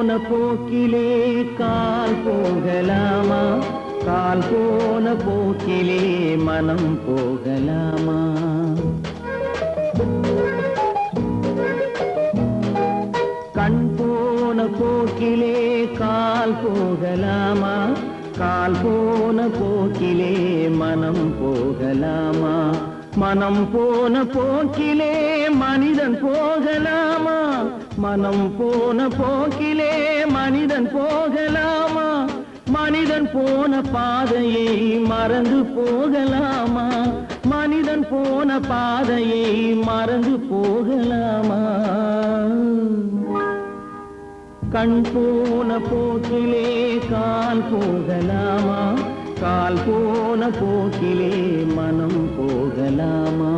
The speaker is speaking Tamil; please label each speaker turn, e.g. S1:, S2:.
S1: போன போக்கிலே கால் போகலாமா? கால் போன போக்கிலே மனம் போகலாமா? கண் போன போக்கிலே கால் போகலாமா? கால் போன போக்கிலே மனம் போகலாமா? மனம் போன போக்கிலே மனிதன் போகலாமா? மனம் போன போக்கிலே மனிதன் போகலாமா? மனிதன் போன பாதையை மறந்து போகலாமா? மனிதன் போன பாதையை மறந்து போகலாமா? கண் போன போக்கிலே கால் போகலாமா? கால் போன போக்கிலே மனம் போகலாமா?